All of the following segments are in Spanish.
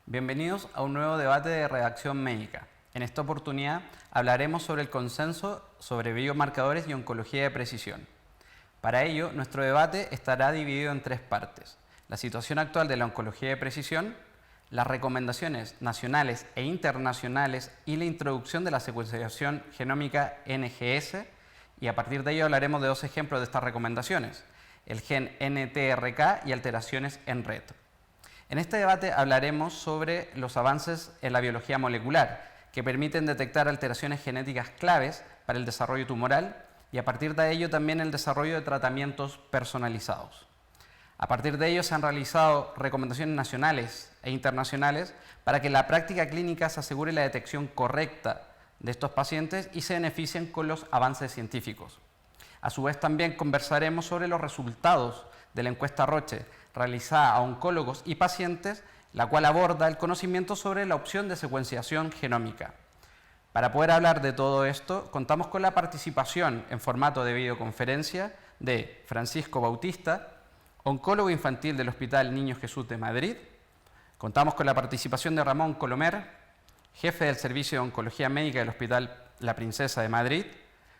Bienvenidos a un nuevo debate de redacción médica. En esta oportunidad hablaremos sobre el consenso sobre biomarcadores y oncología de precisión. Para ello, nuestro debate estará dividido en tres partes: la situación actual de la oncología de precisión, las recomendaciones nacionales e internacionales y la introducción de la secuenciación genómica NGS, y a partir de ello hablaremos de dos ejemplos de estas recomendaciones: el gen NTRK y alteraciones en red. En este debate hablaremos sobre los avances en la biología molecular, que permiten detectar alteraciones genéticas claves para el desarrollo tumoral y a partir de ello también el desarrollo de tratamientos personalizados. A partir de ello se han realizado recomendaciones nacionales e internacionales para que en la práctica clínica se asegure la detección correcta de estos pacientes y se beneficien con los avances científicos. A su vez también conversaremos sobre los resultados de la encuesta Roche realizada a oncólogos y pacientes, la cual aborda el conocimiento sobre la opción de secuenciación genómica. Para poder hablar de todo esto, contamos con la participación en formato de videoconferencia de Francisco Bautista, oncólogo infantil del Hospital Niño Jesús de Madrid. Contamos con la participación de Ramón Colomer, jefe del Servicio de Oncología Médica del Hospital La Princesa de Madrid.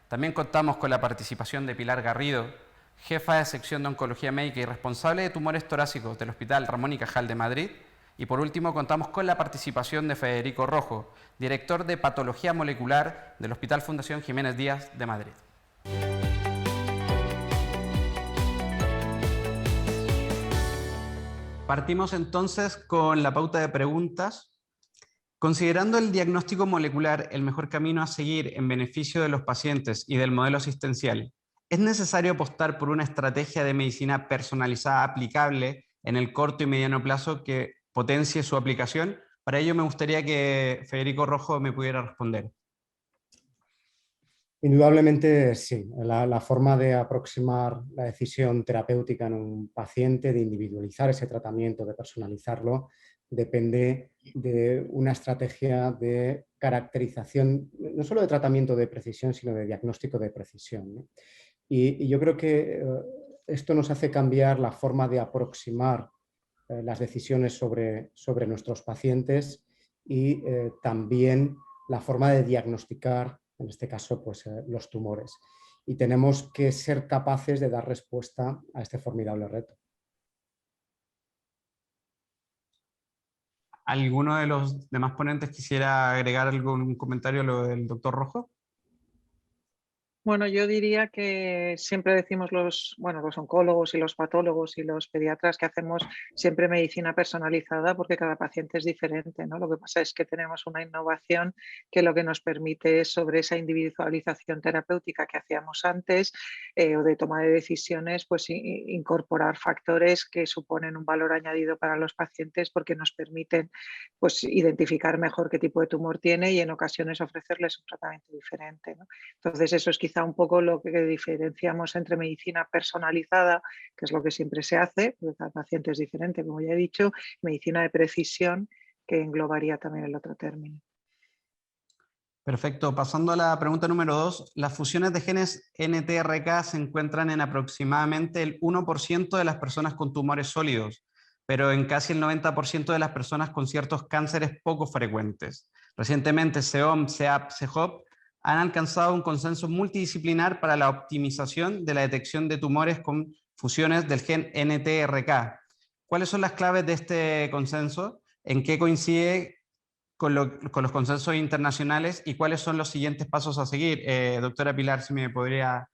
También contamos con la participación de Pilar Garrido, jefa de sección de Oncología Médica y responsable de tumores torácicos del Hospital Ramón y Cajal de Madrid. Y por último contamos con la participación de Federico Rojo, director de Patología Molecular del Hospital Fundación Jiménez Díaz de Madrid. Partimos entonces con la pauta de preguntas. Considerando el diagnóstico molecular el mejor camino a seguir en beneficio de los pacientes y del modelo asistencial, ¿es necesario apostar por una estrategia de medicina personalizada aplicable en el corto y mediano plazo que potencie su aplicación? Para ello me gustaría que Federico Rojo me pudiera responder. Indudablemente sí. La forma de aproximar la decisión terapéutica en un paciente, de individualizar ese tratamiento, de personalizarlo, depende de una estrategia de caracterización, no solo de tratamiento de precisión, sino de diagnóstico de precisión, ¿no? Y yo creo que esto nos hace cambiar la forma de aproximar las decisiones sobre nuestros pacientes y también la forma de diagnosticar, en este caso, pues, los tumores. Y tenemos que ser capaces de dar respuesta a este formidable reto. ¿Alguno de los demás ponentes quisiera agregar algún comentario a lo del doctor Rojo? Bueno, yo diría que siempre decimos los oncólogos y los patólogos y los pediatras que hacemos siempre medicina personalizada porque cada paciente es diferente, ¿no? Lo que pasa es que tenemos una innovación que lo que nos permite es, sobre esa individualización terapéutica que hacíamos antes o de toma de decisiones, pues incorporar factores que suponen un valor añadido para los pacientes porque nos permiten, pues, identificar mejor qué tipo de tumor tiene y en ocasiones ofrecerles un tratamiento diferente, ¿no? Entonces eso es quizá un poco lo que diferenciamos entre medicina personalizada, que es lo que siempre se hace, porque cada paciente es diferente, como ya he dicho, y medicina de precisión, que englobaría también el otro término. Perfecto. Pasando a la pregunta número 2, las fusiones de genes NTRK se encuentran en aproximadamente el 1% de las personas con tumores sólidos, pero en casi el 90% de las personas con ciertos cánceres poco frecuentes. Recientemente, SEOM, SEAP, CEJOP han alcanzado un consenso multidisciplinar para la optimización de la detección de tumores con fusiones del gen NTRK. ¿Cuáles son las claves de este consenso? ¿En qué coincide con los consensos internacionales y cuáles son los siguientes pasos a seguir? Doctora Pilar, si me podría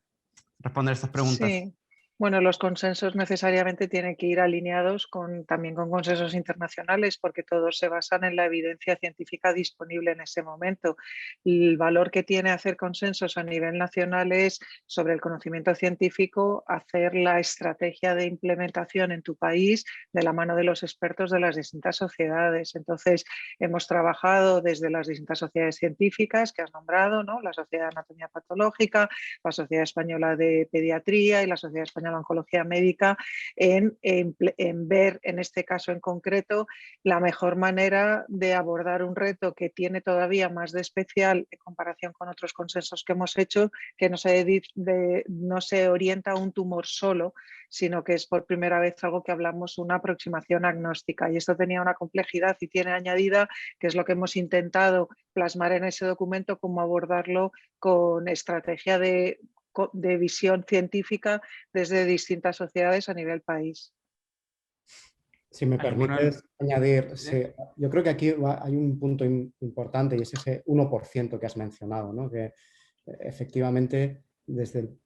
responder estas preguntas. Sí. Bueno, los consensos necesariamente tienen que ir alineados también con consensos internacionales porque todos se basan en la evidencia científica disponible en ese momento. El valor que tiene hacer consensos a nivel nacional es, sobre el conocimiento científico, hacer la estrategia de implementación en tu país de la mano de los expertos de las distintas sociedades. Entonces, hemos trabajado desde las distintas sociedades científicas que has nombrado, ¿no? La Sociedad de Anatomía Patológica, la Sociedad Española de Pediatría y la Sociedad Española medicina, la oncología médica, en ver, en este caso en concreto, la mejor manera de abordar un reto que tiene todavía más de especial en comparación con otros consensos que hemos hecho, que no se orienta a un tumor solo, sino que es por primera vez algo que hablamos una aproximación agnóstica. Y esto tenía una complejidad y tiene añadida, que es lo que hemos intentado plasmar en ese documento, cómo abordarlo con estrategia de visión científica desde distintas sociedades a nivel país. Si me permites añadir, sí, yo creo que aquí hay un punto importante y es ese 1% que has mencionado, ¿no? Que efectivamente desde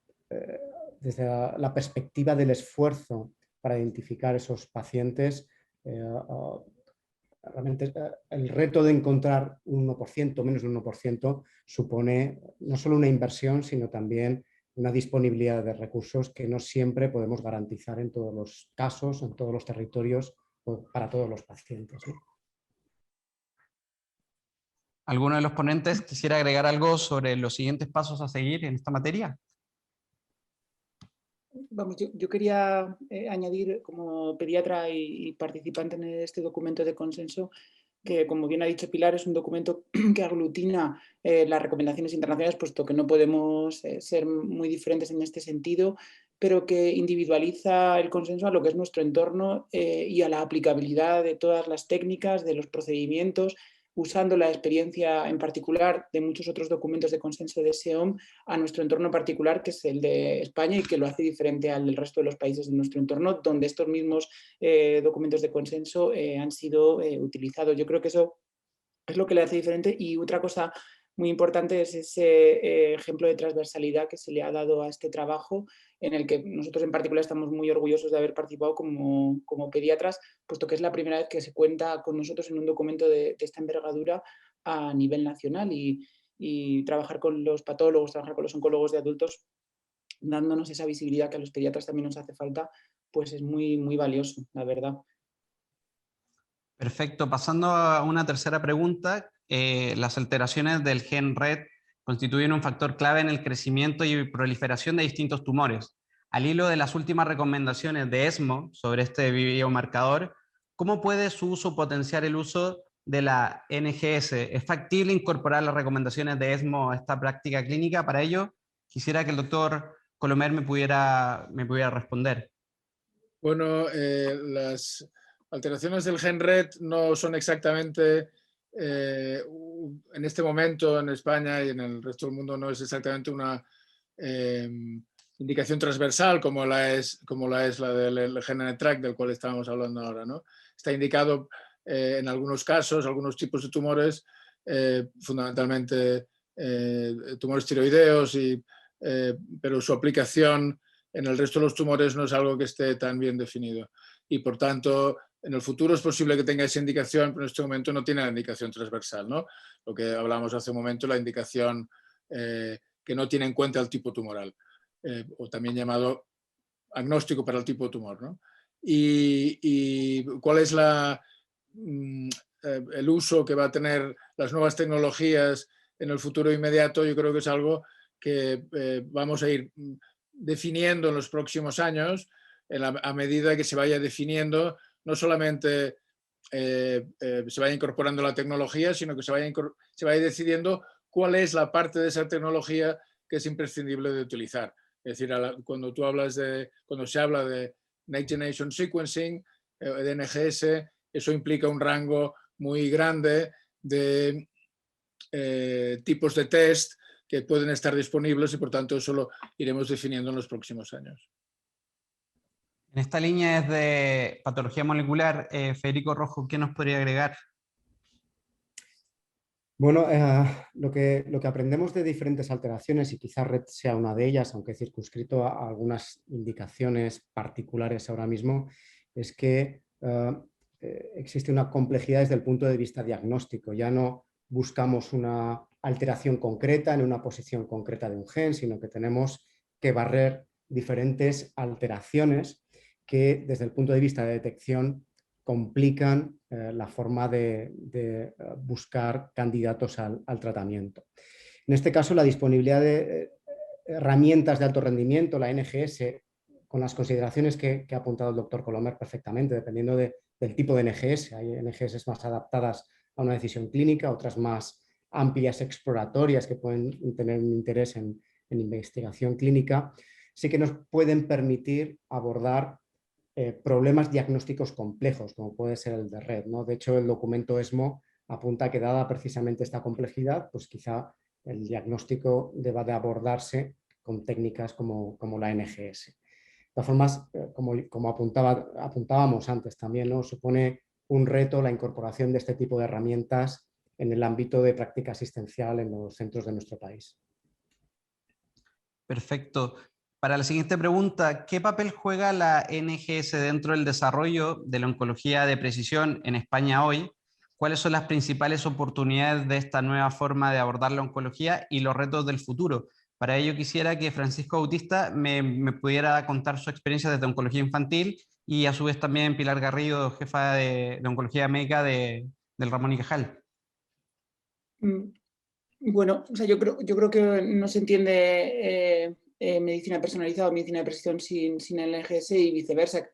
la perspectiva del esfuerzo para identificar esos pacientes, realmente el reto de encontrar un 1%, menos de un 1%, supone no solo una inversión, sino también una disponibilidad de recursos que no siempre podemos garantizar en todos los casos, en todos los territorios, para todos los pacientes, ¿no? ¿Alguno de los ponentes quisiera agregar algo sobre los siguientes pasos a seguir en esta materia? Vamos, yo quería añadir, como pediatra y participante en este documento de consenso, que, como bien ha dicho Pilar, es un documento que aglutina las recomendaciones internacionales, puesto que no podemos ser muy diferentes en este sentido, pero que individualiza el consenso a lo que es nuestro entorno y a la aplicabilidad de todas las técnicas, de los procedimientos, usando la experiencia en particular de muchos otros documentos de consenso de SEOM a nuestro entorno particular, que es el de España, y que lo hace diferente al del resto de los países de nuestro entorno, donde estos mismos documentos de consenso han sido utilizados. Yo creo que eso es lo que le hace diferente. Y otra cosa muy importante es ese ejemplo de transversalidad que se le ha dado a este trabajo, en el que nosotros en particular estamos muy orgullosos de haber participado como pediatras, puesto que es la primera vez que se cuenta con nosotros en un documento de esta envergadura a nivel nacional, y trabajar con los patólogos, trabajar con los oncólogos de adultos, dándonos esa visibilidad que a los pediatras también nos hace falta, pues es muy, muy valioso, la verdad. Perfecto. Pasando a una tercera pregunta, las alteraciones del gen RET constituyen un factor clave en el crecimiento y proliferación de distintos tumores. Al hilo de las últimas recomendaciones de ESMO sobre este biomarcador, ¿cómo puede su uso potenciar el uso de la NGS? ¿Es factible incorporar las recomendaciones de ESMO a esta práctica clínica? Para ello, quisiera que el doctor Colomer me pudiera responder. Bueno, las alteraciones del gen RET no son exactamente, en este momento en España y en el resto del mundo, no es exactamente una indicación transversal como la es la del gen NTRK, del cual estábamos hablando ahora, ¿no? Está indicado en algunos casos, algunos tipos de tumores, fundamentalmente tumores tiroideos, pero su aplicación en el resto de los tumores no es algo que esté tan bien definido. Y por tanto, en el futuro es posible que tenga esa indicación, pero en este momento no tiene la indicación transversal, ¿no? Lo que hablamos hace un momento, la indicación que no tiene en cuenta el tipo tumoral, o también llamado agnóstico para el tipo de tumor, ¿no? Y cuál es el uso que va a tener las nuevas tecnologías en el futuro inmediato. Yo creo que es algo que vamos a ir definiendo en los próximos años, a medida que se vaya definiendo, no solamente se vaya incorporando la tecnología, sino que se vaya decidiendo cuál es la parte de esa tecnología que es imprescindible de utilizar. Es decir, cuando se habla de Next Generation Sequencing, de NGS, eso implica un rango muy grande de tipos de test que pueden estar disponibles, y por tanto eso lo iremos definiendo en los próximos años. En esta línea es de patología molecular, Federico Rojo, ¿qué nos podría agregar? Bueno, lo que aprendemos de diferentes alteraciones, y quizá RET sea una de ellas, aunque circunscrito a algunas indicaciones particulares ahora mismo, es que existe una complejidad desde el punto de vista diagnóstico. Ya no buscamos una alteración concreta en una posición concreta de un gen, sino que tenemos que barrer diferentes alteraciones que desde el punto de vista de detección complican la forma de buscar candidatos al tratamiento. En este caso, la disponibilidad de herramientas de alto rendimiento, la NGS, con las consideraciones que ha apuntado el doctor Colomer perfectamente, dependiendo del tipo de NGS. Hay NGS más adaptadas a una decisión clínica, otras más amplias, exploratorias, que pueden tener un interés en investigación clínica, sí que nos pueden permitir abordar problemas diagnósticos complejos, como puede ser el de red, ¿no? De hecho, el documento ESMO apunta que, dada precisamente esta complejidad, pues quizá el diagnóstico deba de abordarse con técnicas como la NGS. De todas formas, como apuntábamos antes también, ¿no? Supone un reto la incorporación de este tipo de herramientas en el ámbito de práctica asistencial en los centros de nuestro país. Perfecto. Para la siguiente pregunta, ¿qué papel juega la NGS dentro del desarrollo de la oncología de precisión en España hoy? ¿Cuáles son las principales oportunidades de esta nueva forma de abordar la oncología y los retos del futuro? Para ello quisiera que Francisco Bautista me pudiera contar su experiencia desde oncología infantil y a su vez también Pilar Garrido, jefa de oncología médica del Ramón y Cajal. Bueno, o sea, yo creo que no se entiende medicina personalizada o medicina de precisión sin el NGS y viceversa.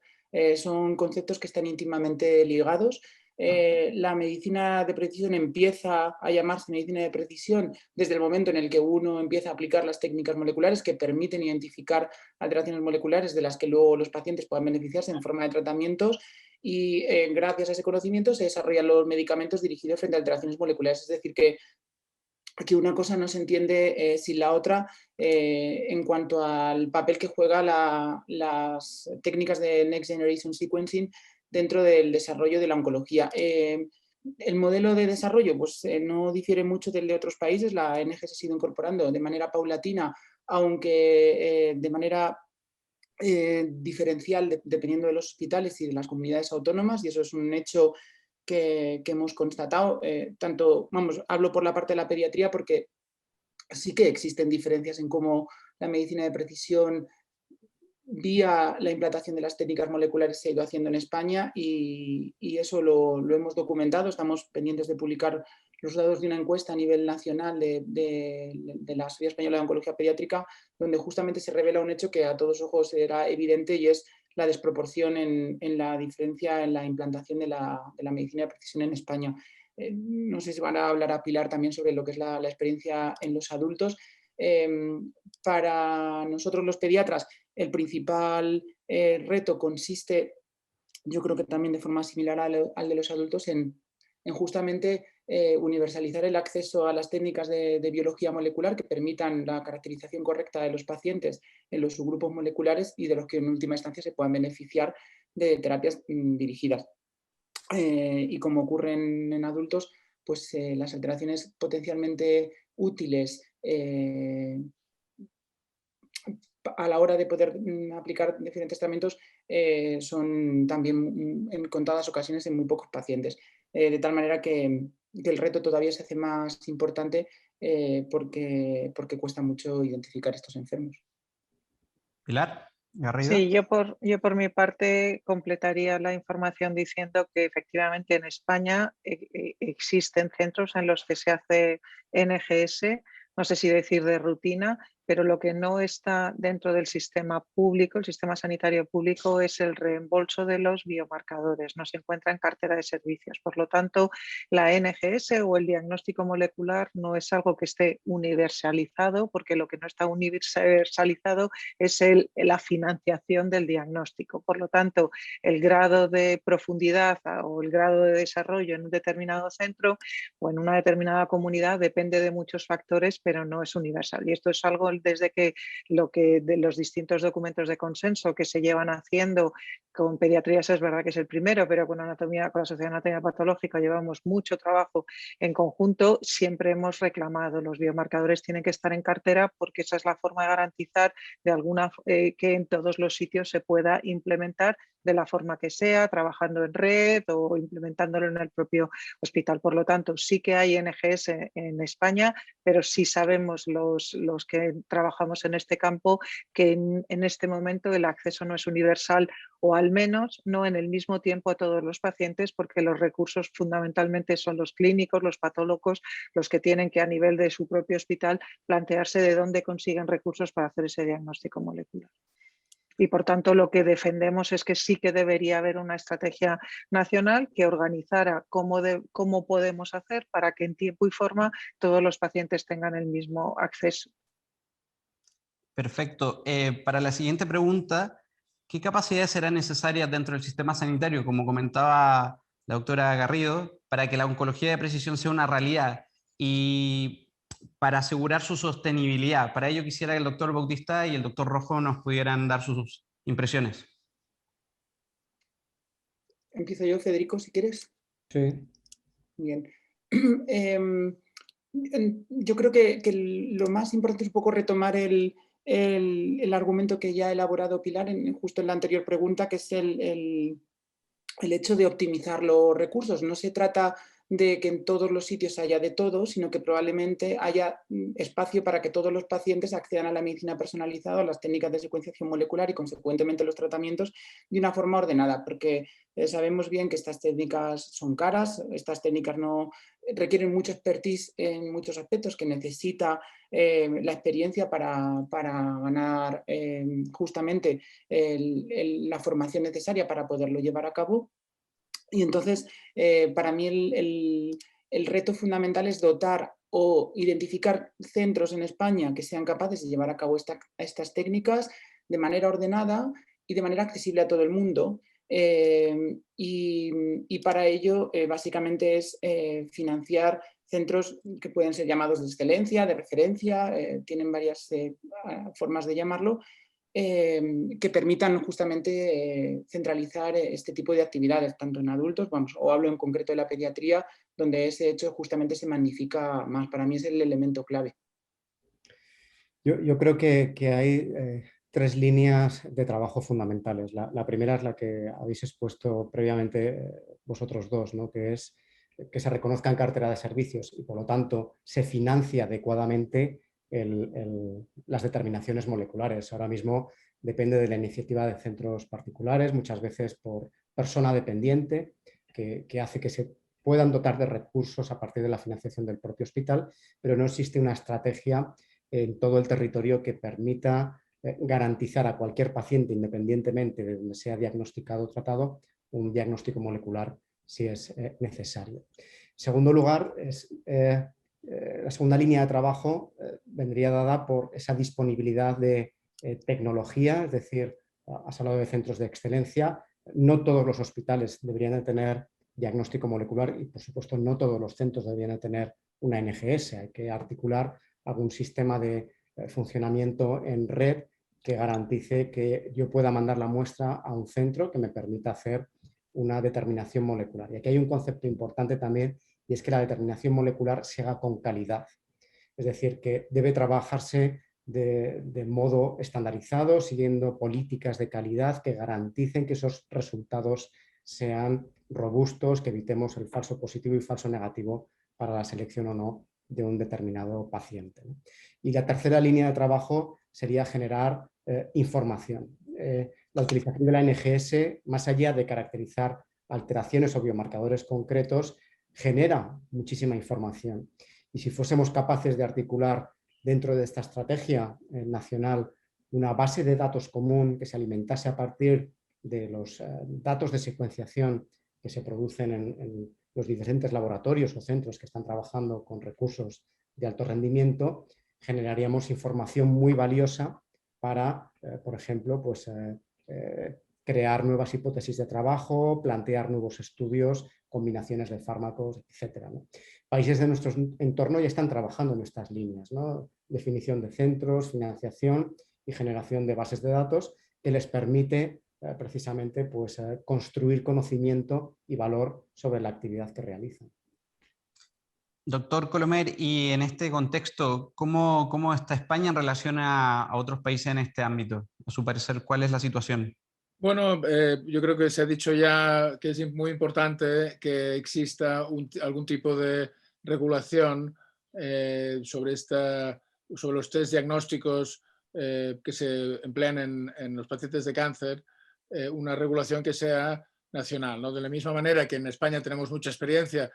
Son conceptos que están íntimamente ligados. La medicina de precisión empieza a llamarse medicina de precisión desde el momento en el que uno empieza a aplicar las técnicas moleculares que permiten identificar alteraciones moleculares de las que luego los pacientes puedan beneficiarse en forma de tratamientos, y gracias a ese conocimiento se desarrollan los medicamentos dirigidos frente a alteraciones moleculares. Es decir, que una cosa no se entiende sin la otra en cuanto al papel que juegan las técnicas de Next Generation Sequencing dentro del desarrollo de la oncología. El modelo de desarrollo pues, no difiere mucho del de otros países. La NGS se ha ido incorporando de manera paulatina, aunque de manera diferencial dependiendo de los hospitales y de las comunidades autónomas, y eso es un hecho que hemos constatado. Hablo por la parte de la pediatría porque sí que existen diferencias en cómo la medicina de precisión vía la implantación de las técnicas moleculares se ha ido haciendo en España, y eso lo hemos documentado. Estamos pendientes de publicar los datos de una encuesta a nivel nacional de la Sociedad Española de Oncología Pediátrica, donde justamente se revela un hecho que a todos ojos era evidente, y es la desproporción en la diferencia en la implantación de la medicina de precisión en España. No sé si van a hablar a Pilar también sobre lo que es la experiencia en los adultos. Para nosotros los pediatras, el principal reto consiste, yo creo que también de forma similar al de los adultos, en justamente universalizar el acceso a las técnicas de biología molecular que permitan la caracterización correcta de los pacientes en los subgrupos moleculares y de los que en última instancia se puedan beneficiar de terapias dirigidas. Y como ocurre en adultos, pues las alteraciones potencialmente útiles a la hora de poder aplicar diferentes tratamientos son también en contadas ocasiones en muy pocos pacientes. De tal manera que el reto todavía se hace más importante porque cuesta mucho identificar estos enfermos. Pilar Garrido. Sí, yo por mi parte completaría la información diciendo que efectivamente en España existen centros en los que se hace NGS, no sé si decir de rutina, pero lo que no está dentro del sistema público, el sistema sanitario público, es el reembolso de los biomarcadores, no se encuentra en cartera de servicios. Por lo tanto, la NGS o el diagnóstico molecular no es algo que esté universalizado, porque lo que no está universalizado es la financiación del diagnóstico. Por lo tanto, el grado de profundidad o el grado de desarrollo en un determinado centro o en una determinada comunidad depende de muchos factores, pero no es universal. Y esto es algo desde que de los distintos documentos de consenso que se llevan haciendo con pediatrías, es verdad que es el primero, pero con la Sociedad de Anatomía Patológica llevamos mucho trabajo en conjunto. Siempre hemos reclamado los biomarcadores tienen que estar en cartera, porque esa es la forma de garantizar de alguna que en todos los sitios se pueda implementar de la forma que sea, trabajando en red o implementándolo en el propio hospital. Por lo tanto, sí que hay NGS en España, pero sí sabemos los que trabajamos en este campo que en este momento el acceso no es universal, o al menos no en el mismo tiempo a todos los pacientes, porque los recursos fundamentalmente son los clínicos, los patólogos, los que tienen que a nivel de su propio hospital plantearse de dónde consiguen recursos para hacer ese diagnóstico molecular. Y por tanto lo que defendemos es que sí que debería haber una estrategia nacional que organizara cómo podemos hacer para que en tiempo y forma todos los pacientes tengan el mismo acceso. Perfecto. Para la siguiente pregunta, ¿qué capacidades serán necesarias dentro del sistema sanitario, como comentaba la doctora Garrido, para que la oncología de precisión sea una realidad y para asegurar su sostenibilidad? Para ello quisiera que el doctor Bautista y el doctor Rojo nos pudieran dar sus impresiones. Empiezo yo, Federico, si quieres. Sí. Bien. Yo creo que lo más importante es un poco retomar el argumento que ya ha elaborado Pilar justo en la anterior pregunta, que es el hecho de optimizar los recursos. No se trata de que en todos los sitios haya de todo, sino que probablemente haya espacio para que todos los pacientes accedan a la medicina personalizada, a las técnicas de secuenciación molecular y consecuentemente los tratamientos de una forma ordenada, porque sabemos bien que estas técnicas son caras, estas técnicas no requieren mucho expertise en muchos aspectos que necesita la experiencia para ganar justamente la formación necesaria para poderlo llevar a cabo. Y entonces, para mí el reto fundamental es dotar o identificar centros en España que sean capaces de llevar a cabo estas técnicas de manera ordenada y de manera accesible a todo el mundo. Y para ello, básicamente es financiar centros que pueden ser llamados de excelencia, de referencia, tienen varias formas de llamarlo, que permitan justamente centralizar este tipo de actividades, tanto en adultos, o hablo en concreto de la pediatría, donde ese hecho justamente se magnifica más. Para mí es el elemento clave. Yo creo que hay tres líneas de trabajo fundamentales. La primera es la que habéis expuesto previamente vosotros dos, ¿no? Que es que se reconozca en cartera de servicios y por lo tanto se financia adecuadamente las determinaciones moleculares. Ahora mismo depende de la iniciativa de centros particulares, muchas veces por persona dependiente, que hace que se puedan dotar de recursos a partir de la financiación del propio hospital, pero no existe una estrategia en todo el territorio que permita garantizar a cualquier paciente, independientemente de donde sea diagnosticado o tratado, un diagnóstico molecular si es necesario. En segundo lugar, la segunda línea de trabajo vendría dada por esa disponibilidad de tecnología, es decir, has hablado de centros de excelencia, no todos los hospitales deberían de tener diagnóstico molecular y, por supuesto, no todos los centros deberían de tener una NGS, hay que articular algún sistema de funcionamiento en red que garantice que yo pueda mandar la muestra a un centro que me permita hacer una determinación molecular. Y aquí hay un concepto importante también, y es que la determinación molecular se haga con calidad. Es decir, que debe trabajarse de modo estandarizado, siguiendo políticas de calidad que garanticen que esos resultados sean robustos, que evitemos el falso positivo y falso negativo para la selección o no de un determinado paciente. Y la tercera línea de trabajo sería generar información. La utilización de la NGS, más allá de caracterizar alteraciones o biomarcadores concretos, genera muchísima información. Y si fuésemos capaces de articular dentro de esta estrategia nacional una base de datos común que se alimentase a partir de los datos de secuenciación que se producen en los diferentes laboratorios o centros que están trabajando con recursos de alto rendimiento, generaríamos información muy valiosa para, por ejemplo, pues, crear nuevas hipótesis de trabajo, plantear nuevos estudios, combinaciones de fármacos, etc., ¿no? Países de nuestro entorno ya están trabajando en estas líneas, ¿no? Definición de centros, financiación y generación de bases de datos que les permite precisamente pues, construir conocimiento y valor sobre la actividad que realizan. Doctor Colomer, y en este contexto, ¿cómo está España en relación a otros países en este ámbito? A su parecer, ¿cuál es la situación? Bueno, yo creo que se ha dicho ya que es muy importante que exista algún tipo de regulación sobre los test diagnósticos que se emplean en los pacientes de cáncer, una regulación que sea nacional, ¿no? De la misma manera que en España tenemos mucha experiencia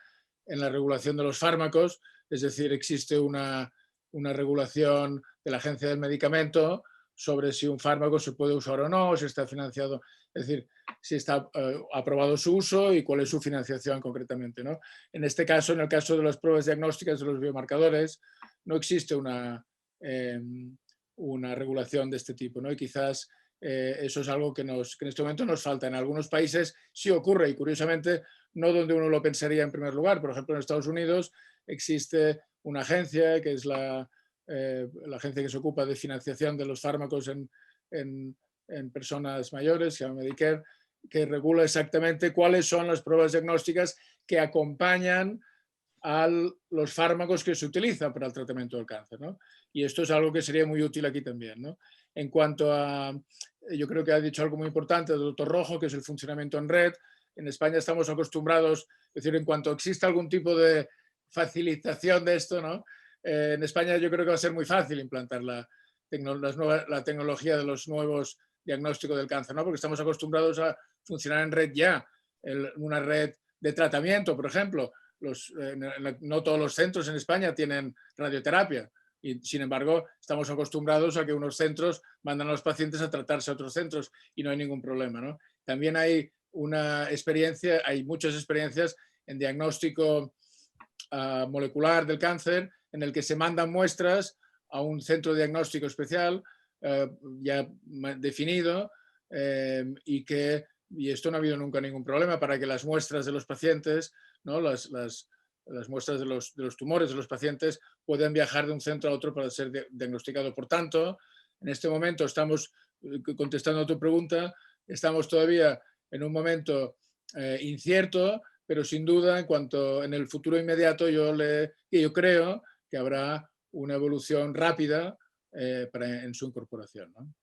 en la regulación de los fármacos, es decir, existe una regulación de la Agencia del Medicamento, sobre si un fármaco se puede usar o no, si está financiado, es decir, si está aprobado su uso y cuál es su financiación concretamente, ¿no? En este caso, en el caso de las pruebas diagnósticas de los biomarcadores, no existe una regulación de este tipo, ¿no? Y quizás eso es algo que en este momento nos falta. En algunos países sí ocurre y curiosamente no donde uno lo pensaría en primer lugar. Por ejemplo, en Estados Unidos existe una agencia que es la agencia que se ocupa de financiación de los fármacos en personas mayores, se llama Medicare, que regula exactamente cuáles son las pruebas diagnósticas que acompañan a los fármacos que se utilizan para el tratamiento del cáncer, ¿no? Y esto es algo que sería muy útil aquí también, ¿no? En cuanto a, yo creo que ha dicho algo muy importante el doctor Rojo, que es el funcionamiento en red. En España estamos acostumbrados, es decir, en cuanto exista algún tipo de facilitación de esto, ¿no? En España yo creo que va a ser muy fácil implantar la tecnología de los nuevos diagnósticos del cáncer, ¿no? Porque estamos acostumbrados a funcionar en red ya, una red de tratamiento, por ejemplo. No todos los centros en España tienen radioterapia y, sin embargo, estamos acostumbrados a que unos centros mandan a los pacientes a tratarse a otros centros y no hay ningún problema, ¿no? También hay hay muchas experiencias en diagnóstico molecular del cáncer en el que se mandan muestras a un centro de diagnóstico especial ya definido y esto no ha habido nunca ningún problema para que las muestras de los pacientes, ¿no? las muestras de los tumores de los pacientes puedan viajar de un centro a otro para ser diagnosticado. Por tanto, en este momento estamos, contestando a tu pregunta, estamos todavía en un momento incierto, pero sin duda en el futuro inmediato yo creo que habrá una evolución rápida en su incorporación, ¿no?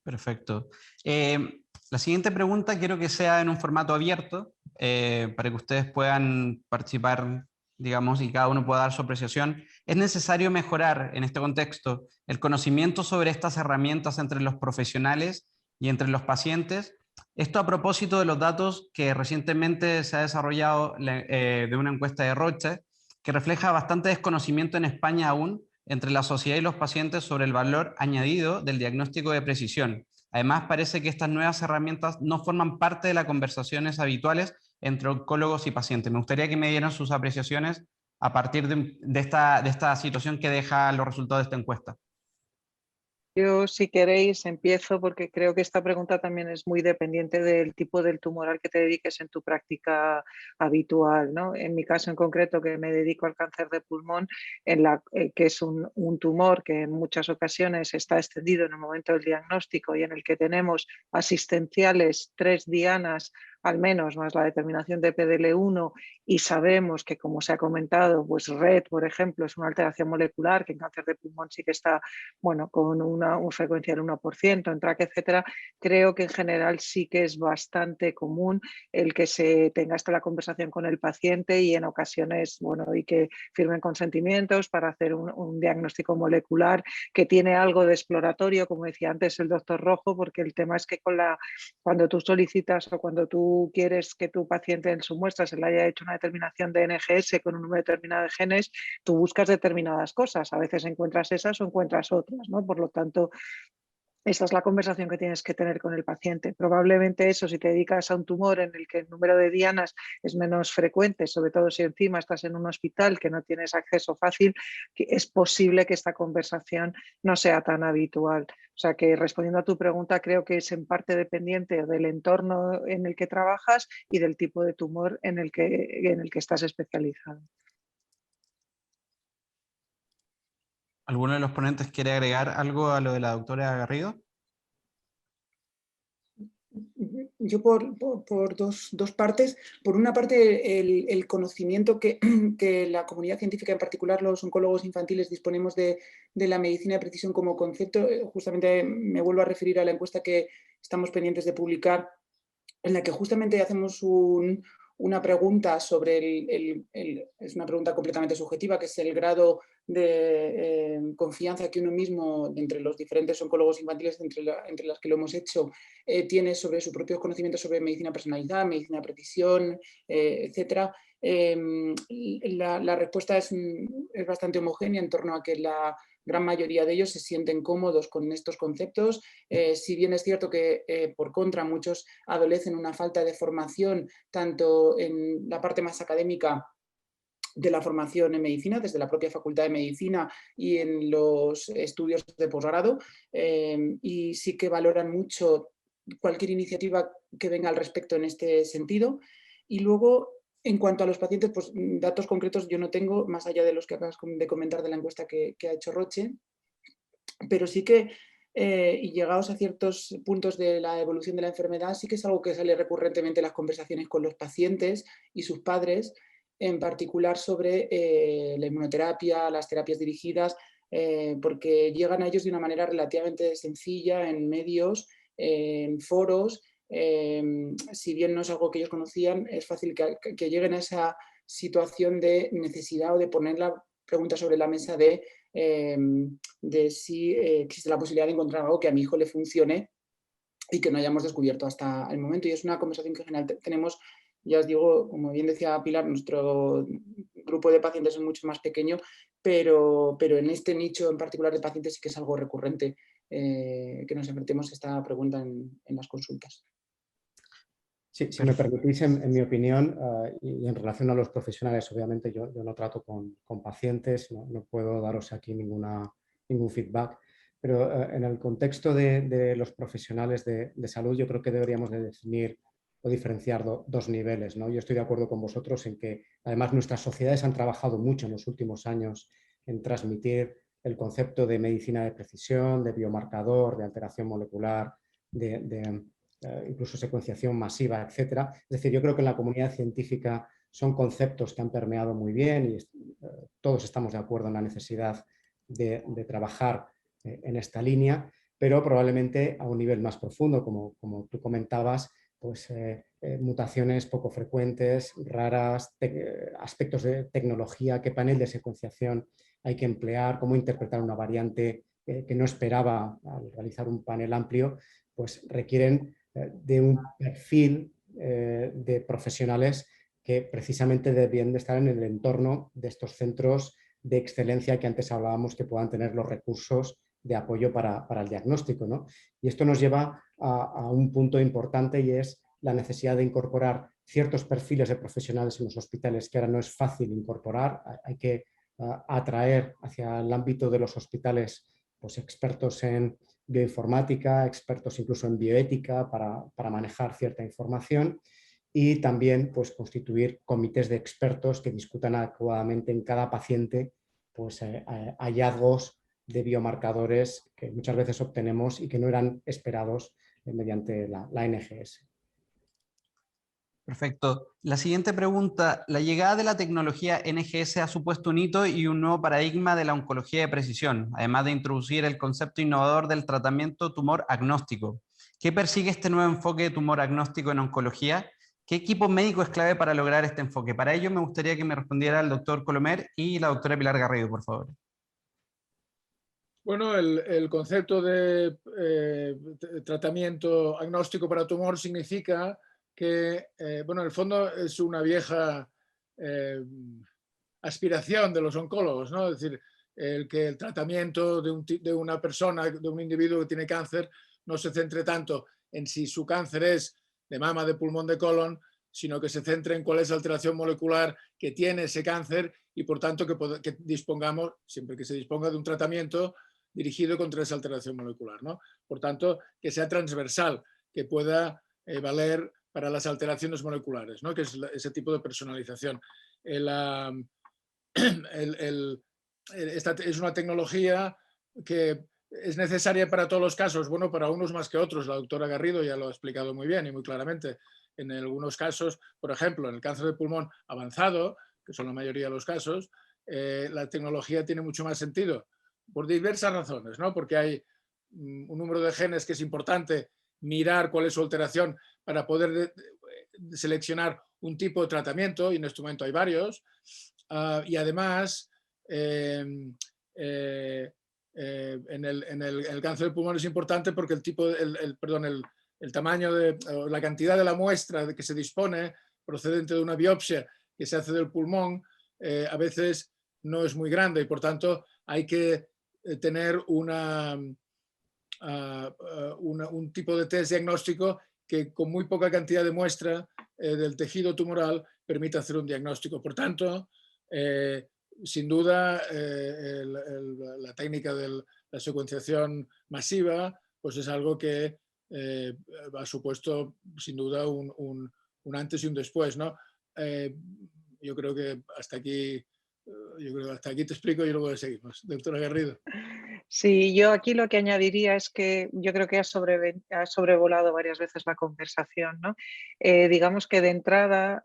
Perfecto. La siguiente pregunta quiero que sea en un formato abierto para que ustedes puedan participar, digamos, y cada uno pueda dar su apreciación. ¿Es necesario mejorar en este contexto el conocimiento sobre estas herramientas entre los profesionales y entre los pacientes? Esto a propósito de los datos que recientemente se ha desarrollado de una encuesta de Roche que refleja bastante desconocimiento en España aún entre la sociedad y los pacientes sobre el valor añadido del diagnóstico de precisión. Además, parece que estas nuevas herramientas no forman parte de las conversaciones habituales entre oncólogos y pacientes. Me gustaría que me dieran sus apreciaciones a partir de esta situación que deja los resultados de esta encuesta. Yo, si queréis, empiezo porque creo que esta pregunta también es muy dependiente del tipo del tumor al que te dediques en tu práctica habitual, ¿no? En mi caso en concreto, que me dedico al cáncer de pulmón, que es un tumor que en muchas ocasiones está extendido en el momento del diagnóstico y en el que tenemos asistenciales 3 dianas al menos, más la determinación de PDL1, y sabemos que, como se ha comentado, pues RET, por ejemplo, es una alteración molecular que en cáncer de pulmón sí que está, bueno, con una frecuencia del 1%, en TRAC, etcétera. Creo que en general sí que es bastante común el que se tenga esta la conversación con el paciente y en ocasiones, bueno, y que firmen consentimientos para hacer un diagnóstico molecular que tiene algo de exploratorio, como decía antes el doctor Rojo, porque el tema es que cuando tú solicitas o cuando tú quieres que tu paciente en su muestra se le haya hecho una determinación de NGS con un número determinado de genes, tú buscas determinadas cosas. A veces encuentras esas o encuentras otras, ¿no? Por lo tanto, esta es la conversación que tienes que tener con el paciente. Probablemente eso, si te dedicas a un tumor en el que el número de dianas es menos frecuente, sobre todo si encima estás en un hospital que no tienes acceso fácil, es posible que esta conversación no sea tan habitual. O sea que, respondiendo a tu pregunta, creo que es en parte dependiente del entorno en el que trabajas y del tipo de tumor en el que estás especializado. ¿Alguno de los ponentes quiere agregar algo a lo de la doctora Garrido? Yo por dos partes. Por una parte, el conocimiento que la comunidad científica, en particular los oncólogos infantiles, disponemos de la medicina de precisión como concepto. Justamente me vuelvo a referir a la encuesta que estamos pendientes de publicar, en la que justamente hacemos una pregunta sobre es una pregunta completamente subjetiva, que es el grado de confianza que uno mismo, entre los diferentes oncólogos infantiles entre las que lo hemos hecho, tiene sobre sus propios conocimientos sobre medicina personalizada, medicina de precisión, etc. La respuesta es bastante homogénea en torno a que gran mayoría de ellos se sienten cómodos con estos conceptos. Si bien es cierto que por contra muchos adolecen una falta de formación tanto en la parte más académica de la formación en medicina, desde la propia Facultad de Medicina y en los estudios de posgrado, y sí que valoran mucho cualquier iniciativa que venga al respecto en este sentido. Y luego, en cuanto a los pacientes, pues datos concretos yo no tengo, más allá de los que acabas de comentar de la encuesta que ha hecho Roche, pero sí que, y llegados a ciertos puntos de la evolución de la enfermedad, sí que es algo que sale recurrentemente en las conversaciones con los pacientes y sus padres, en particular sobre la inmunoterapia, las terapias dirigidas, porque llegan a ellos de una manera relativamente sencilla en medios, en foros. Si bien no es algo que ellos conocían, es fácil que lleguen a esa situación de necesidad o de poner la pregunta sobre la mesa de si existe la posibilidad de encontrar algo que a mi hijo le funcione y que no hayamos descubierto hasta el momento. Y es una conversación que en general tenemos, ya os digo, como bien decía Pilar, nuestro grupo de pacientes es mucho más pequeño, pero en este nicho en particular de pacientes sí que es algo recurrente que nos enfrentemos a esta pregunta en las consultas. Sí, si me permitís, en mi opinión, y en relación a los profesionales, obviamente yo no trato con pacientes, no puedo daros aquí ningún feedback, pero en el contexto de los profesionales de salud yo creo que deberíamos de definir o diferenciar dos niveles, ¿no? Yo estoy de acuerdo con vosotros en que además nuestras sociedades han trabajado mucho en los últimos años en transmitir el concepto de medicina de precisión, de biomarcador, de alteración molecular, incluso secuenciación masiva, etcétera. Es decir, yo creo que en la comunidad científica son conceptos que han permeado muy bien y todos estamos de acuerdo en la necesidad de trabajar en esta línea, pero probablemente a un nivel más profundo, como tú comentabas, pues mutaciones poco frecuentes, raras, aspectos de tecnología, qué panel de secuenciación hay que emplear, cómo interpretar una variante que no esperaba al realizar un panel amplio, pues requieren de un perfil de profesionales que precisamente deben de estar en el entorno de estos centros de excelencia que antes hablábamos, que puedan tener los recursos de apoyo para el diagnóstico, ¿no? Y esto nos lleva a un punto importante, y es la necesidad de incorporar ciertos perfiles de profesionales en los hospitales que ahora no es fácil incorporar. Hay que atraer hacia el ámbito de los hospitales pues, expertos en bioinformática, expertos incluso en bioética para manejar cierta información, y también pues, constituir comités de expertos que discutan adecuadamente en cada paciente pues, hallazgos de biomarcadores que muchas veces obtenemos y que no eran esperados mediante la NGS. Perfecto. La siguiente pregunta. La llegada de la tecnología NGS ha supuesto un hito y un nuevo paradigma de la oncología de precisión, además de introducir el concepto innovador del tratamiento tumor agnóstico. ¿Qué persigue este nuevo enfoque de tumor agnóstico en oncología? ¿Qué equipo médico es clave para lograr este enfoque? Para ello me gustaría que me respondiera el doctor Colomer y la doctora Pilar Garrido, por favor. Bueno, el concepto de tratamiento agnóstico para tumor significa que, bueno, en el fondo es una vieja aspiración de los oncólogos, ¿no? Es decir, que el tratamiento de una persona, de un individuo que tiene cáncer, no se centre tanto en si su cáncer es de mama, de pulmón, de colon, sino que se centre en cuál es la alteración molecular que tiene ese cáncer y, por tanto, que dispongamos, siempre que se disponga de un tratamiento dirigido contra esa alteración molecular, ¿no? Por tanto, que sea transversal, que pueda valer para las alteraciones moleculares, ¿no? Que es ese tipo de personalización. Esta es una tecnología que es necesaria para todos los casos, bueno, para unos más que otros. La doctora Garrido ya lo ha explicado muy bien y muy claramente. En algunos casos, por ejemplo, en el cáncer de pulmón avanzado, que son la mayoría de los casos, la tecnología tiene mucho más sentido por diversas razones, ¿no? Porque hay un número de genes que es importante mirar cuál es su alteración para poder seleccionar un tipo de tratamiento, y en este momento hay varios, y además en el cáncer de pulmón es importante porque el tamaño la cantidad de la muestra de que se dispone procedente de una biopsia que se hace del pulmón a veces no es muy grande, y por tanto hay que tener un tipo de test diagnóstico que con muy poca cantidad de muestra del tejido tumoral permite hacer un diagnóstico. Por tanto, sin duda, la técnica de la secuenciación masiva pues es algo que ha supuesto sin duda un antes y un después, ¿no? Yo creo que hasta aquí te explico y luego seguimos. Doctora Garrido. Sí, yo aquí lo que añadiría es que yo creo que ha sobrevolado varias veces la conversación, ¿no? Digamos que de entrada,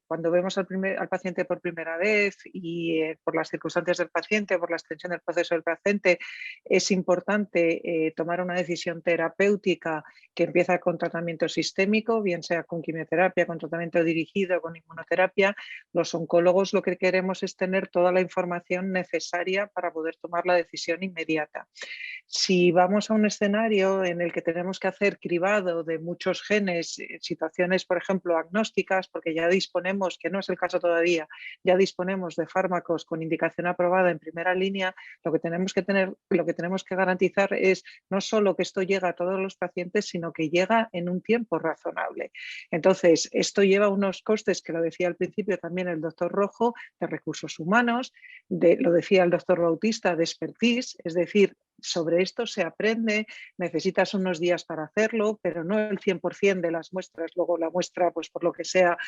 cuando vemos al paciente por primera vez y por las circunstancias del paciente, por la extensión del proceso del paciente, es importante tomar una decisión terapéutica que empieza con tratamiento sistémico, bien sea con quimioterapia, con tratamiento dirigido, con inmunoterapia. Los oncólogos lo que queremos es tener toda la información necesaria para poder tomar la decisión inmediata. Si vamos a un escenario en el que tenemos que hacer cribado de muchos genes, situaciones, por ejemplo, agnósticas, porque ya disponemos, que no es el caso todavía, ya disponemos de fármacos con indicación aprobada en primera línea, lo que tenemos que garantizar es no solo que esto llega a todos los pacientes, sino que llega en un tiempo razonable. Entonces, esto lleva unos costes, que lo decía al principio también el doctor Rojo, de recursos humanos, lo decía el doctor Bautista, de expertise, es decir, sobre esto se aprende, necesitas unos días para hacerlo, pero no el 100% de las muestras. Luego la muestra, pues por lo que sea,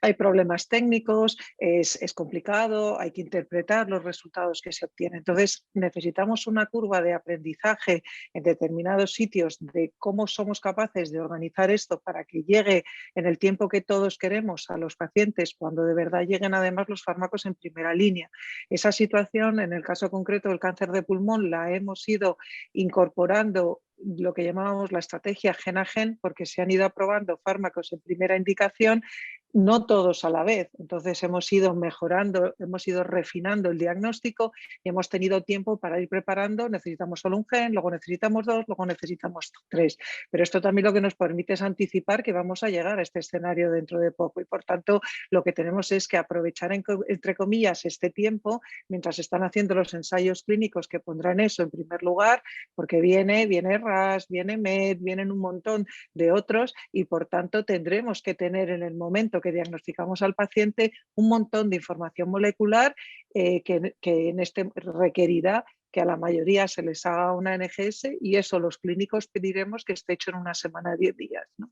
hay problemas técnicos, es complicado, hay que interpretar los resultados que se obtienen. Entonces, necesitamos una curva de aprendizaje en determinados sitios de cómo somos capaces de organizar esto para que llegue en el tiempo que todos queremos a los pacientes, cuando de verdad lleguen además los fármacos en primera línea. Esa situación, en el caso concreto del cáncer de pulmón, la hemos ido incorporando lo que llamábamos la estrategia gen a gen, porque se han ido aprobando fármacos en primera indicación, no todos a la vez. Entonces hemos ido mejorando, hemos ido refinando el diagnóstico y hemos tenido tiempo para ir preparando. Necesitamos solo un gen, luego necesitamos 2, luego necesitamos 3. Pero esto también lo que nos permite es anticipar que vamos a llegar a este escenario dentro de poco y por tanto lo que tenemos es que aprovechar entre comillas este tiempo mientras están haciendo los ensayos clínicos que pondrán eso en primer lugar, porque viene RAS, viene MET, vienen un montón de otros y por tanto tendremos que tener en el momento que diagnosticamos al paciente un montón de información molecular que en este requerirá que a la mayoría se les haga una NGS y eso los clínicos pediremos que esté hecho en una semana, 10 días, ¿no?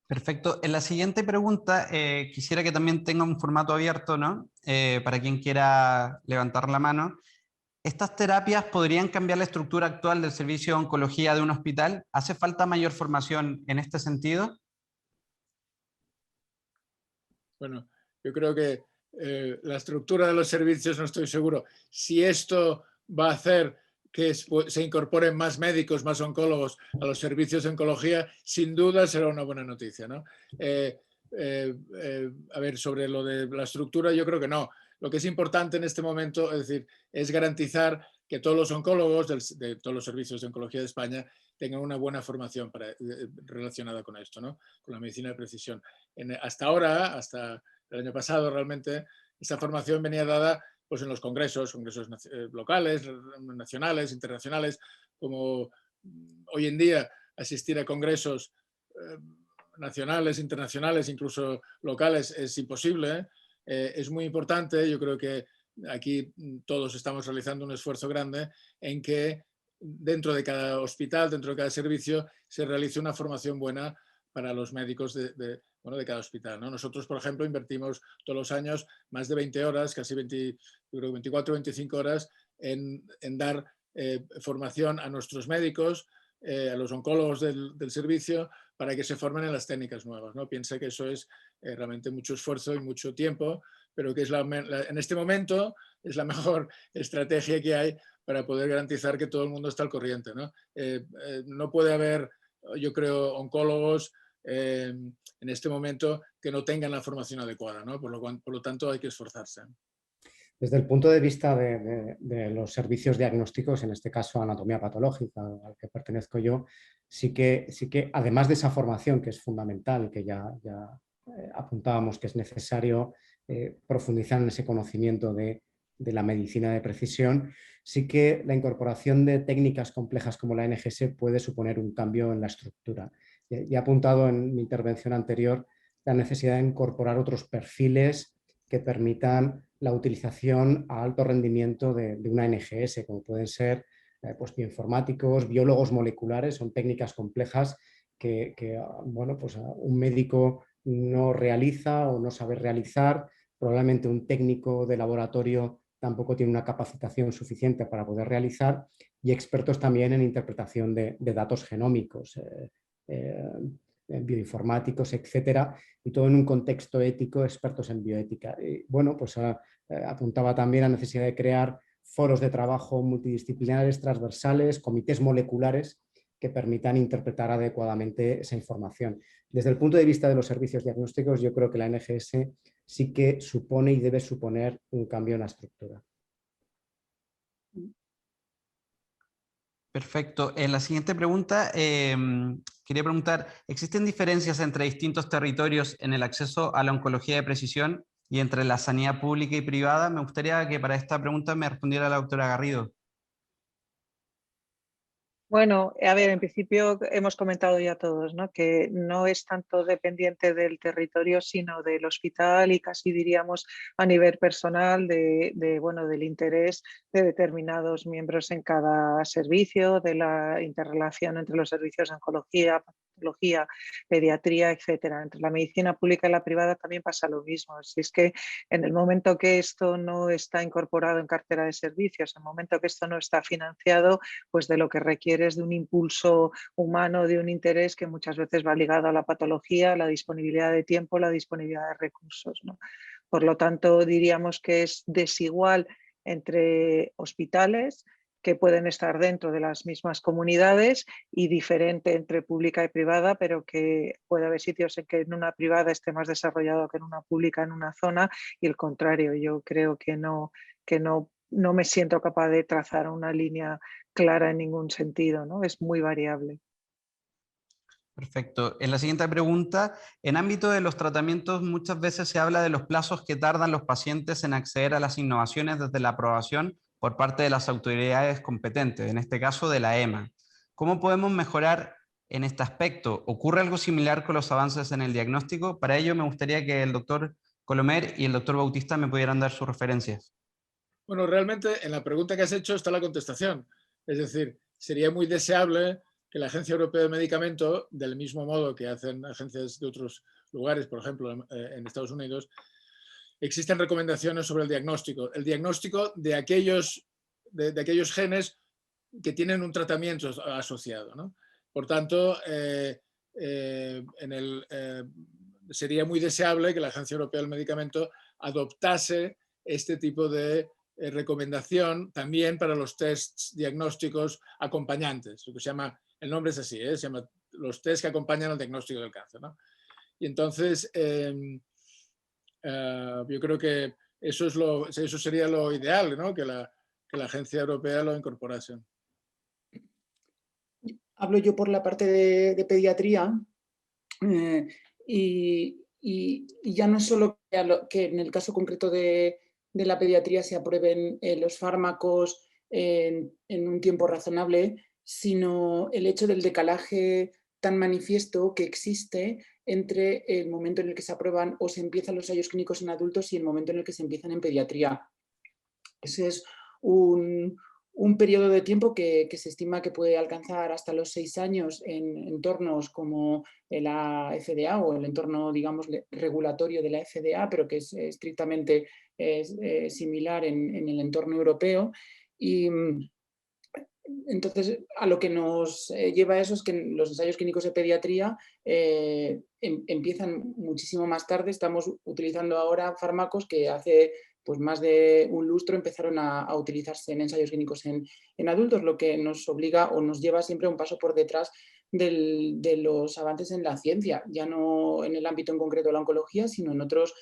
Perfecto. En la siguiente pregunta quisiera que también tenga un formato abierto, ¿no? Para quien quiera levantar la mano. ¿Estas terapias podrían cambiar la estructura actual del servicio de oncología de un hospital? ¿Hace falta mayor formación en este sentido? Bueno, yo creo que la estructura de los servicios no estoy seguro. Si esto va a hacer que se incorporen más médicos, más oncólogos a los servicios de oncología, sin duda será una buena noticia, ¿no? A ver, sobre lo de la estructura, yo creo que no. Lo que es importante en este momento, es decir, es garantizar que todos los oncólogos de todos los servicios de oncología de España tengan una buena formación relacionada con esto, ¿no? Con la medicina de precisión. Hasta ahora, hasta el año pasado, realmente, esa formación venía dada pues, en los congresos locales, nacionales, internacionales, como hoy en día asistir a congresos nacionales, internacionales, incluso locales, es imposible. Es muy importante, yo creo que aquí todos estamos realizando un esfuerzo grande en que dentro de cada hospital, dentro de cada servicio, se realice una formación buena para los médicos de cada hospital, ¿no? Nosotros, por ejemplo, invertimos todos los años más de 20 horas, casi 24 o 25 horas en dar formación a nuestros médicos, a los oncólogos del servicio, para que se formen en las técnicas nuevas, ¿no? Piensa que eso es realmente mucho esfuerzo y mucho tiempo, pero que es en este momento es la mejor estrategia que hay para poder garantizar que todo el mundo está al corriente, ¿no? No puede haber, yo creo, oncólogos en este momento que no tengan la formación adecuada, ¿no? Por lo tanto hay que esforzarse. Desde el punto de vista de los servicios diagnósticos, en este caso anatomía patológica, al que pertenezco yo, sí que además de esa formación que es fundamental, que ya apuntábamos que es necesario profundizar en ese conocimiento de de la medicina de precisión, sí que la incorporación de técnicas complejas como la NGS puede suponer un cambio en la estructura. Ya he apuntado en mi intervención anterior la necesidad de incorporar otros perfiles que permitan la utilización a alto rendimiento de una NGS, como pueden ser pues, bioinformáticos, biólogos moleculares, son técnicas complejas que bueno, pues, un médico no realiza o no sabe realizar, probablemente un técnico de laboratorio tampoco tiene una capacitación suficiente para poder realizar, y expertos también en interpretación de datos genómicos, bioinformáticos, etcétera, y todo en un contexto ético, expertos en bioética. Y, bueno, pues apuntaba también a la necesidad de crear foros de trabajo multidisciplinares, transversales, comités moleculares que permitan interpretar adecuadamente esa información. Desde el punto de vista de los servicios diagnósticos, yo creo que la NGS sí que supone y debe suponer un cambio en la estructura. Perfecto. En la siguiente pregunta, quería preguntar, ¿existen diferencias entre distintos territorios en el acceso a la oncología de precisión y entre la sanidad pública y privada? Me gustaría que para esta pregunta me respondiera la doctora Garrido. Bueno, a ver, en principio hemos comentado ya todos, ¿no? Que no es tanto dependiente del territorio, sino del hospital y casi diríamos a nivel personal bueno, del interés de determinados miembros en cada servicio, de la interrelación entre los servicios de oncología, patología, pediatría, etcétera. Entre la medicina pública y la privada también pasa lo mismo. Si es que en el momento que esto no está incorporado en cartera de servicios, en el momento que esto no está financiado, pues de lo que requiere es de un impulso humano, de un interés que muchas veces va ligado a la patología, la disponibilidad de tiempo, la disponibilidad de recursos, ¿no? Por lo tanto, diríamos que es desigual entre hospitales que pueden estar dentro de las mismas comunidades y diferente entre pública y privada, pero que puede haber sitios en que en una privada esté más desarrollado que en una pública en una zona y el contrario. Yo creo que no me siento capaz de trazar una línea clara en ningún sentido, ¿no? Es muy variable. Perfecto. En la siguiente pregunta, en ámbito de los tratamientos muchas veces se habla de los plazos que tardan los pacientes en acceder a las innovaciones desde la aprobación por parte de las autoridades competentes, en este caso de la EMA. ¿Cómo podemos mejorar en este aspecto? ¿Ocurre algo similar con los avances en el diagnóstico? Para ello me gustaría que el doctor Colomer y el doctor Bautista me pudieran dar sus referencias. Bueno, realmente en la pregunta que has hecho está la contestación. Es decir, sería muy deseable que la Agencia Europea del Medicamento, del mismo modo que hacen agencias de otros lugares, por ejemplo en Estados Unidos, existen recomendaciones sobre el diagnóstico de aquellos genes que tienen un tratamiento asociado, ¿no? Por tanto, sería muy deseable que la Agencia Europea del Medicamento adoptase este tipo de recomendación también para los tests diagnósticos acompañantes, lo que se llama, el nombre es así, se llama los tests que acompañan al diagnóstico del cáncer, ¿no? Y entonces, yo creo que eso sería lo ideal, ¿no? Que la Agencia Europea lo incorporase. Hablo yo por la parte de pediatría y ya no es solo que en el caso concreto de la pediatría se aprueben los fármacos en un tiempo razonable, sino el hecho del decalaje tan manifiesto que existe entre el momento en el que se aprueban o se empiezan los ensayos clínicos en adultos y el momento en el que se empiezan en pediatría. Ese es un periodo de tiempo que se estima que puede alcanzar hasta los 6 años en entornos como la FDA o el entorno, digamos, regulatorio de la FDA, pero que es estrictamente similar en el entorno europeo. Y entonces, a lo que nos lleva a eso es que los ensayos clínicos de pediatría empiezan muchísimo más tarde. Estamos utilizando ahora fármacos que hace pues más de un lustro empezaron a utilizarse en ensayos clínicos en adultos, lo que nos obliga o nos lleva siempre un paso por detrás de los avances en la ciencia, ya no en el ámbito en concreto de la oncología, sino en otros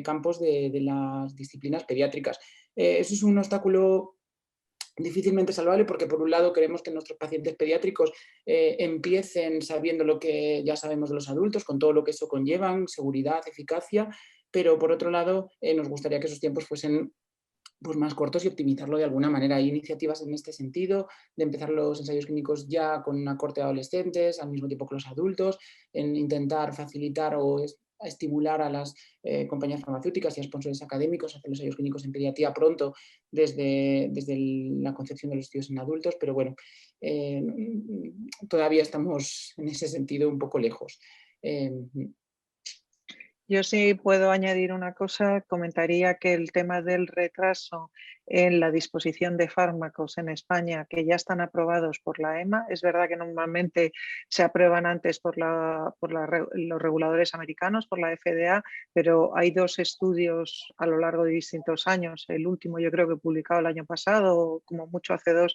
campos de las disciplinas pediátricas. Eso es un obstáculo difícilmente salvable porque por un lado queremos que nuestros pacientes pediátricos empiecen sabiendo lo que ya sabemos de los adultos, con todo lo que eso conlleva, seguridad, eficacia, pero por otro lado nos gustaría que esos tiempos fuesen pues más cortos y optimizarlo de alguna manera. Hay iniciativas en este sentido, de empezar los ensayos clínicos ya con una corte de adolescentes, al mismo tiempo que los adultos, en intentar facilitar o estimular a las compañías farmacéuticas y a sponsores académicos a hacer los ensayos clínicos en pediatría pronto desde la concepción de los estudios en adultos, pero bueno, todavía estamos en ese sentido un poco lejos. Yo sí puedo añadir una cosa, comentaría que el tema del retraso en la disposición de fármacos en España que ya están aprobados por la EMA, es verdad que normalmente se aprueban antes por los reguladores americanos, por la FDA, pero hay 2 estudios a lo largo de distintos años, el último yo creo que publicado el año pasado, como mucho hace 2,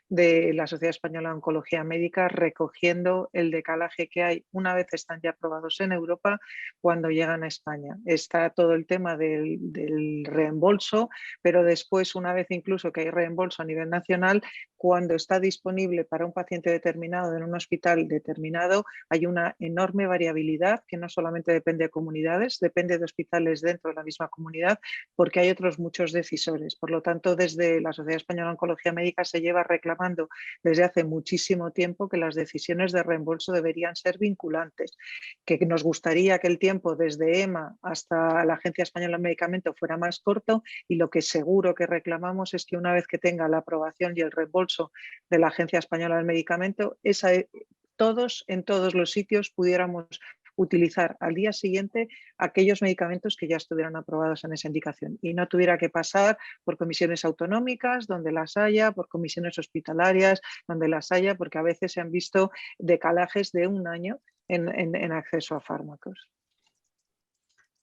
de la Sociedad Española de Oncología Médica, recogiendo el decalaje que hay una vez están ya aprobados en Europa cuando llegan a España. Está todo el tema del reembolso, pero después, una vez incluso que hay reembolso a nivel nacional, cuando está disponible para un paciente determinado en un hospital determinado, hay una enorme variabilidad que no solamente depende de comunidades, depende de hospitales dentro de la misma comunidad, porque hay otros muchos decisores. Por lo tanto, desde la Sociedad Española de Oncología Médica se lleva reclamando desde hace muchísimo tiempo que las decisiones de reembolso deberían ser vinculantes, que nos gustaría que el tiempo desde EMA hasta la Agencia Española del Medicamento fuera más corto, y lo que seguro que reclamamos es que una vez que tenga la aprobación y el reembolso de la Agencia Española del Medicamento, en todos los sitios pudiéramos utilizar al día siguiente aquellos medicamentos que ya estuvieran aprobados en esa indicación y no tuviera que pasar por comisiones autonómicas donde las haya, por comisiones hospitalarias donde las haya, porque a veces se han visto decalajes de 1 año en acceso a fármacos.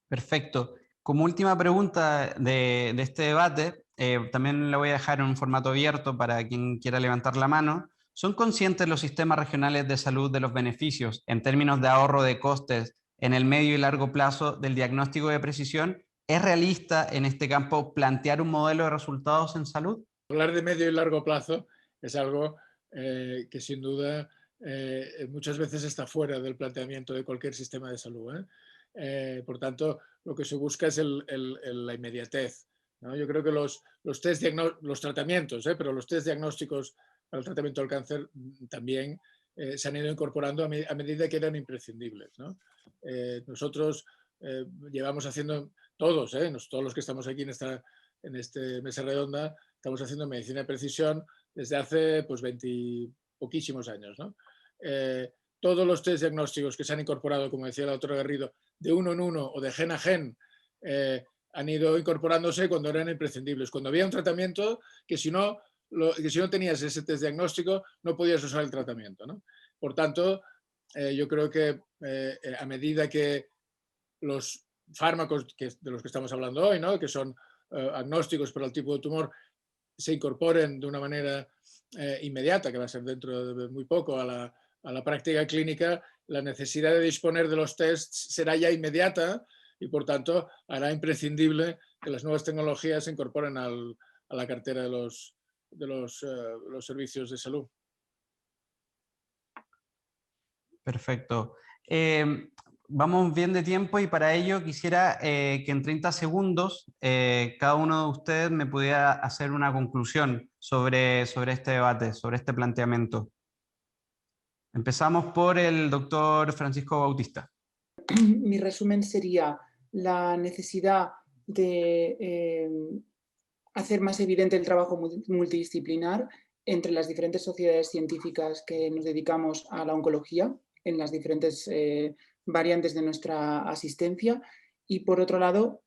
Perfecto. Como última pregunta de este debate, también la voy a dejar en un formato abierto para quien quiera levantar la mano. ¿Son conscientes los sistemas regionales de salud de los beneficios en términos de ahorro de costes en el medio y largo plazo del diagnóstico de precisión? ¿Es realista en este campo plantear un modelo de resultados en salud? Hablar de medio y largo plazo es algo que sin duda muchas veces está fuera del planteamiento de cualquier sistema de salud. Por tanto, lo que se busca es la inmediatez, ¿no? Yo creo que los tratamientos, pero los test diagnósticos para el tratamiento del cáncer también se han ido incorporando a medida que eran imprescindibles, ¿no? Nosotros llevamos haciendo todos los que estamos aquí en esta mesa redonda, estamos haciendo medicina de precisión desde hace 20 poquísimos años, ¿no? Todos los test diagnósticos que se han incorporado, como decía la doctora Garrido, de uno en uno o de gen a gen, han ido incorporándose cuando eran imprescindibles. Cuando había un tratamiento que si no tenías ese test diagnóstico no podías usar el tratamiento, ¿no? Por tanto, yo creo que a medida que los fármacos de los que estamos hablando hoy, ¿no? Que son agnósticos para el tipo de tumor, se incorporen de una manera inmediata, que va a ser dentro de muy poco, a la práctica clínica, la necesidad de disponer de los tests será ya inmediata y, por tanto, hará imprescindible que las nuevas tecnologías se incorporen a la cartera de los servicios de salud. Perfecto. Vamos bien de tiempo y para ello quisiera que en 30 segundos cada uno de ustedes me pudiera hacer una conclusión sobre este debate, sobre este planteamiento. Empezamos por el doctor Francisco Bautista. Mi resumen sería la necesidad de hacer más evidente el trabajo multidisciplinar entre las diferentes sociedades científicas que nos dedicamos a la oncología en las diferentes variantes de nuestra asistencia, y por otro lado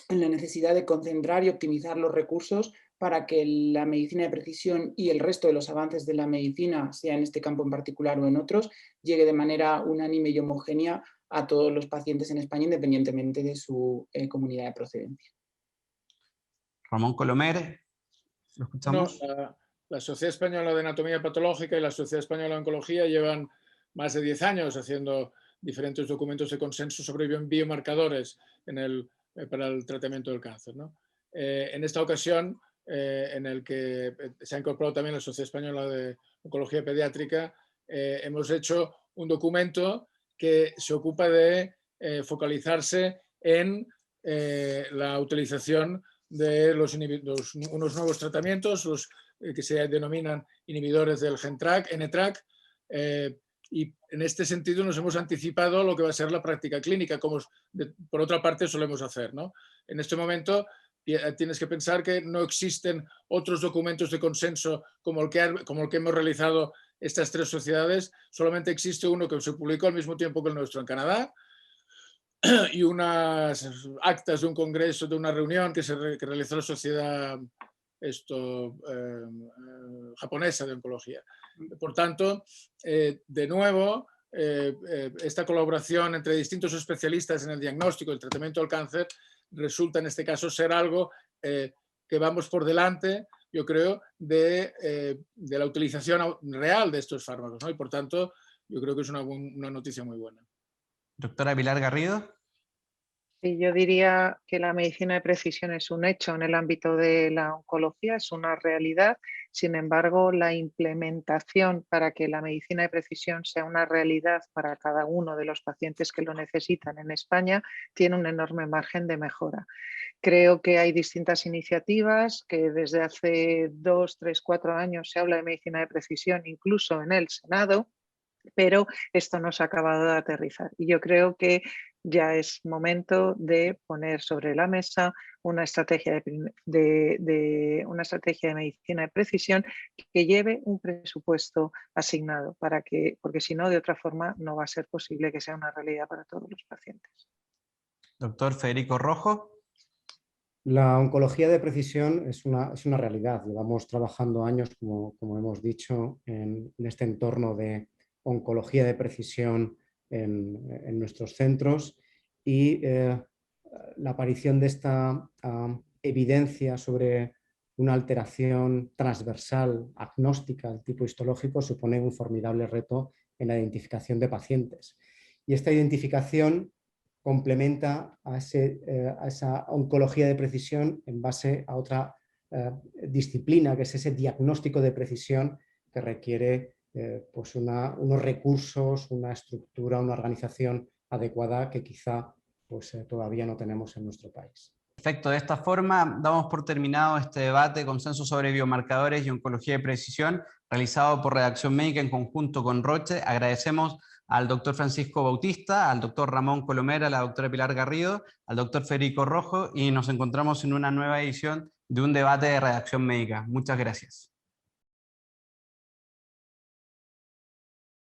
en la necesidad de concentrar y optimizar los recursos para que la medicina de precisión y el resto de los avances de la medicina, sea en este campo en particular o en otros, llegue de manera unánime y homogénea a todos los pacientes en España, independientemente de su comunidad de procedencia. Ramón Colomer, ¿lo escuchamos? Bueno, la Sociedad Española de Anatomía Patológica y la Sociedad Española de Oncología llevan más de 10 años haciendo diferentes documentos de consenso sobre biomarcadores para el tratamiento del cáncer, ¿no? En esta ocasión, en el que se ha incorporado también la Sociedad Española de Oncología Pediátrica, hemos hecho un documento que se ocupa de focalizarse en la utilización de unos nuevos tratamientos, los que se denominan inhibidores del NTRK, y en este sentido nos hemos anticipado a lo que va a ser la práctica clínica, como por otra parte solemos hacer, ¿no? En este momento tienes que pensar que no existen otros documentos de consenso como el que hemos realizado estas 3 sociedades, solamente existe uno que se publicó al mismo tiempo que el nuestro en Canadá, y unas actas de un congreso, de una reunión que realizó la sociedad japonesa de oncología. Por tanto, de nuevo, esta colaboración entre distintos especialistas en el diagnóstico y el tratamiento del cáncer resulta en este caso ser algo que vamos por delante, yo creo, de la utilización real de estos fármacos, ¿no? Y por tanto, yo creo que es una noticia muy buena. Doctora Pilar Garrido. Sí, yo diría que la medicina de precisión es un hecho en el ámbito de la oncología, es una realidad. Sin embargo, la implementación para que la medicina de precisión sea una realidad para cada uno de los pacientes que lo necesitan en España tiene un enorme margen de mejora. Creo que hay distintas iniciativas que desde hace 2, 3, 4 años se habla de medicina de precisión, incluso en el Senado, pero esto no se ha acabado de aterrizar. Y yo creo que ya es momento de poner sobre la mesa una estrategia una estrategia de medicina de precisión que lleve un presupuesto asignado, porque si no, de otra forma, no va a ser posible que sea una realidad para todos los pacientes. Doctor Federico Rojo. La oncología de precisión es una realidad. Llevamos trabajando años, como hemos dicho, en este entorno de oncología de precisión en nuestros centros, y la aparición de esta evidencia sobre una alteración transversal agnóstica del tipo histológico supone un formidable reto en la identificación de pacientes. Y esta identificación complementa a esa oncología de precisión en base a otra disciplina, que es ese diagnóstico de precisión que requiere pues unos recursos, una estructura, una organización adecuada que quizá pues, todavía no tenemos en nuestro país. Perfecto, de esta forma damos por terminado este debate, consenso sobre biomarcadores y oncología de precisión, realizado por Redacción Médica en conjunto con Roche. Agradecemos al doctor Francisco Bautista, al doctor Ramón Colomera, a la doctora Pilar Garrido, al doctor Federico Rojo, y nos encontramos en una nueva edición de un debate de Redacción Médica. Muchas gracias.